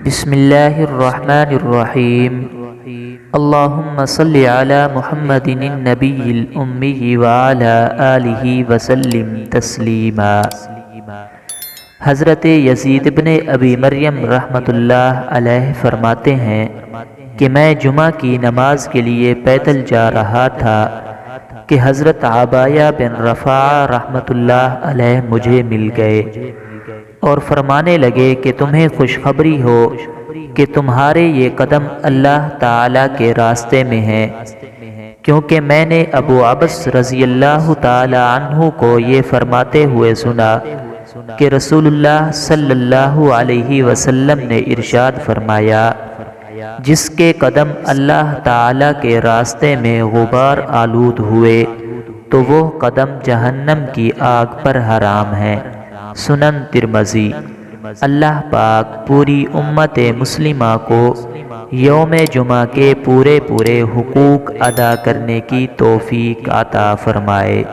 بسم اللہ الرحمن الرحیم اللہم صلی علی محمد النبی الأمی وعلی آلہ وسلم تسلیما۔ حضرت یزید بن ابی مریم رحمۃ اللہ علیہ فرماتے ہیں کہ میں جمعہ کی نماز کے لیے پیدل جا رہا تھا کہ حضرت عبایہ بن رفاعہ رحمۃ اللہ علیہ مجھے مل گئے اور فرمانے لگے کہ تمہیں خوشخبری ہو کہ تمہارے یہ قدم اللہ تعالیٰ کے راستے میں ہیں، کیونکہ میں نے ابو عبس رضی اللہ تعالیٰ عنہ کو یہ فرماتے ہوئے سنا کہ رسول اللہ صلی اللہ علیہ وسلم نے ارشاد فرمایا، جس کے قدم اللہ تعالیٰ کے راستے میں غبار آلود ہوئے تو وہ قدم جہنم کی آگ پر حرام ہیں۔ سنن ترمذی۔ اللہ پاک پوری امت مسلمہ کو یوم جمعہ کے پورے حقوق ادا کرنے کی توفیق عطا فرمائے۔